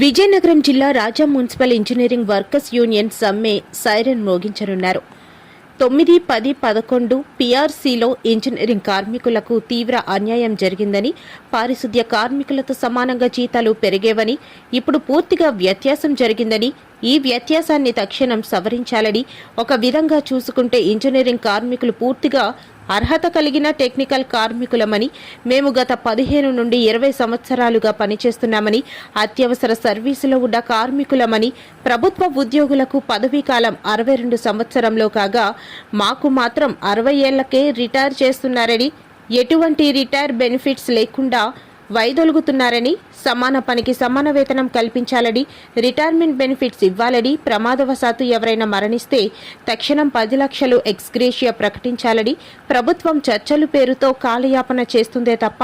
విజయనగరం జిల్లా రాజా municipal engineering workers union సమ్మె siren మోగించనున్నారు. 9, 10, 11 పీఆర్సీలో engineering కార్మికులకు తీవ్ర అన్యాయం జరిగిందని, పారిశుద్ధ్య కార్మికులతో సమానంగా జీతాలు పెరిగేవని, ఇప్పుడు పూర్తిగా వ్యత్యాసం జరిగిందని, ఈ వ్యత్యాసాన్ని తక్షణం సవరించాలని, ఒక విధంగా చూసుకుంటే ఇంజనీరింగ్ కార్మికులు పూర్తిగా అర్హత కలిగిన టెక్నికల్ కార్మికులమని, మేము గత 15 నుండి 20 సంవత్సరాలుగా పనిచేస్తున్నామని, అత్యవసర సర్వీసులో ఉన్న కార్మికులమని, ప్రభుత్వ ఉద్యోగులకు పదవీకాలం 62 సంవత్సరంలో కాగా మాకు మాత్రం 60 ఏళ్లకే రిటైర్ చేస్తున్నారని, ఎటువంటి రిటైర్ బెనిఫిట్స్ లేకుండా వైదొలుగుతున్నారని, సమాన పనికి సమాన వేతనం కల్పించాలని, రిటైర్మెంట్ బెనిఫిట్స్ ఇవ్వాలని, ప్రమాదవశాత్తు ఎవరైనా మరణిస్తే తక్షణం 10 లక్షలు ఎక్స్గ్రేషియా ప్రకటించాలని, ప్రభుత్వం చర్చలు పేరుతో కాలయాపన చేస్తుందే తప్ప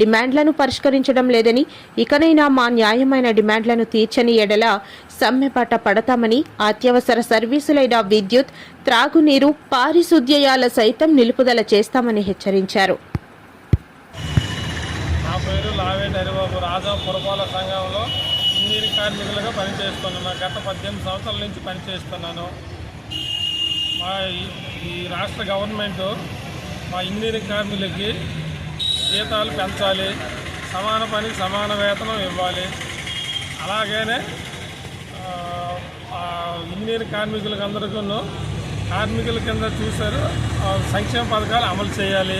డిమాండ్లను పరిష్కరించడం లేదని, ఇకనైనా మా న్యాయమైన డిమాండ్లను తీర్చని ఎడల సమ్మెబాట పడతామని, అత్యవసర సర్వీసులైన విద్యుత్, త్రాగునీరు, పారిశుద్ధ్యాల సైతం నిలుపుదల చేస్తామని హెచ్చరించారు. నా పేరు లావేటి హరిబాబు. రాజా పురపాలక సంఘంలో ఇంజనీరింగ్ కార్మికులుగా పనిచేస్తున్నాను. గత 18 సంవత్సరాల నుంచి పనిచేస్తున్నాను. ఈ రాష్ట్ర గవర్నమెంట్ మా ఇంజనీరింగ్ కార్మికులకి జీతాలు పెంచాలి, సమాన పనికి సమాన వేతనం ఇవ్వాలి. అలాగనే ఇంజనీరింగ్ కార్మికులకు అందరికీ కార్మికుల కింద చూశారు సంక్షేమ పథకాలు అమలు చేయాలి.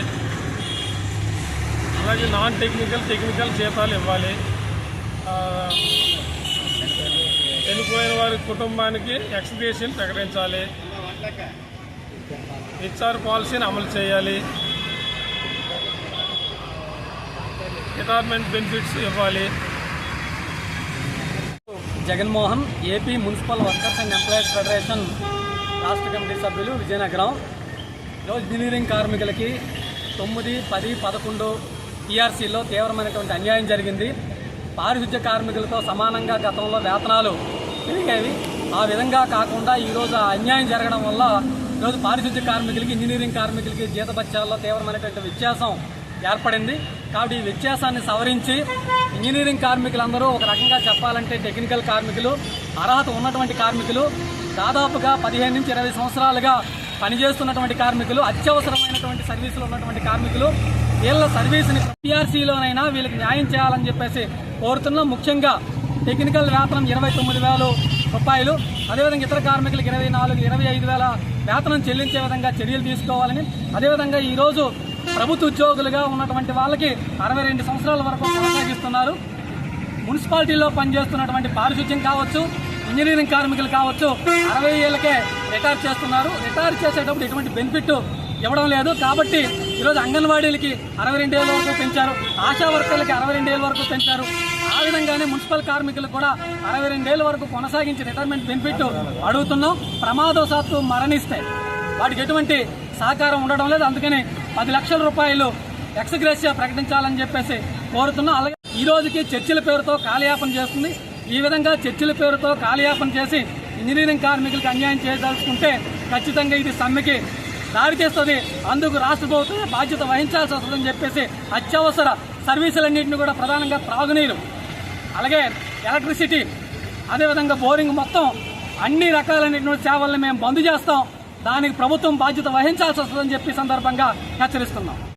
అలాగే నాన్ టెక్నికల్ జీతాలు ఇవ్వాలి. చనిపోయిన వారి కుటుంబానికి ఎక్స్గ్రేషన్ ప్రకటించాలి. హెచ్ఆర్ పాలసీని అమలు చేయాలి. రిటైర్మెంట్ బెనిఫిట్స్ ఇవ్వాలి. Jaganmohan, AP municipal workers and employees federation రాష్ట్ర కమిటీ సభ్యులు, విజయనగరం. ఈరోజు ఇంజనీరింగ్ కార్మికులకి 9, 10, 11 టీఆర్సీలో తీవ్రమైనటువంటి అన్యాయం జరిగింది. పారిశుద్ధ్య కార్మికులతో సమానంగా గతంలో వేతనాలు పెరిగేవి. ఆ విధంగా కాకుండా ఈరోజు ఆ అన్యాయం జరగడం వల్ల ఈరోజు పారిశుద్ధ్య కార్మికులకి, ఇంజనీరింగ్ కార్మికులకి జీతభత్యాల్లో తీవ్రమైనటువంటి వ్యత్యాసం ఏర్పడింది. కాబట్టి ఈ వ్యత్యాసాన్ని సవరించి ఇంజనీరింగ్ కార్మికులందరూ ఒక రకంగా చెప్పాలంటే టెక్నికల్ కార్మికులు, అర్హత ఉన్నటువంటి కార్మికులు, దాదాపుగా 15 నుంచి 20 సంవత్సరాలుగా పనిచేస్తున్నటువంటి కార్మికులు, అత్యవసరమైనటువంటి సర్వీసులు ఉన్నటువంటి కార్మికులు, వీళ్ళ సర్వీస్ని పీఆర్సీలోనైనా వీళ్ళకి న్యాయం చేయాలని చెప్పేసి కోరుతున్నాం. ముఖ్యంగా టెక్నికల్ వేతనం 29,000 రూపాయలు, అదేవిధంగా ఇతర కార్మికులకు 24, 25,000 వేతనం చెల్లించే విధంగా చర్యలు తీసుకోవాలని, అదేవిధంగా ఈరోజు ప్రభుత్వ ఉద్యోగులుగా ఉన్నటువంటి వాళ్ళకి 62 సంవత్సరాల వరకు కొనసాగిస్తున్నారు. మున్సిపాలిటీలో పనిచేస్తున్నటువంటి పారిశుద్ధ్యం కావచ్చు, ఇంజనీరింగ్ కార్మికులు కావచ్చు, 60 ఏళ్లకే రిటైర్ చేస్తున్నారు. రిటైర్ చేసేటప్పుడు ఎటువంటి బెనిఫిట్ ఇవ్వడం లేదు. కాబట్టి ఈరోజు అంగన్వాడీలకి 62 ఏళ్ళ వరకు పెంచారు, ఆశా వర్కర్లకి 62 ఏళ్ళ వరకు పెంచారు. ఆ విధంగానే మున్సిపల్ కార్మికులకు కూడా 62 ఏళ్ళ వరకు కొనసాగించి రిటైర్మెంట్ బెనిఫిట్ అడుగుతున్నాం. ప్రమాదవశాత్తు మరణిస్తే వాటికి ఎటువంటి సహకారం ఉండడం లేదు. అందుకని 10 లక్షల రూపాయలు ఎక్స్గ్రేషియా ప్రకటించాలని చెప్పేసి కోరుతున్నాం. అలాగే ఈ రోజుకి చర్చిల పేరుతో కాలయాపన చేస్తుంది. ఈ విధంగా చర్చిల పేరుతో కాలయాపన చేసి ఇంజనీరింగ్ కార్మికులకు అన్యాయం చేయదలుచుకుంటే ఖచ్చితంగా ఇది సమ్మెకి దారితీస్తుంది. అందుకు రాష్ట్ర ప్రభుత్వమే బాధ్యత వహించాల్సి వస్తుందని చెప్పేసి అత్యవసర సర్వీసులన్నింటినీ కూడా, ప్రధానంగా త్రాగునీరు, అలాగే ఎలక్ట్రిసిటీ, అదేవిధంగా బోరింగ్, మొత్తం అన్ని రకాలైనటువంటి సేవలను మేము బంద్ చేస్తాం. దానికి ప్రభుత్వం బాధ్యత వహించాల్సి వస్తుందని చెప్పి సందర్భంగా హెచ్చరిస్తున్నాం.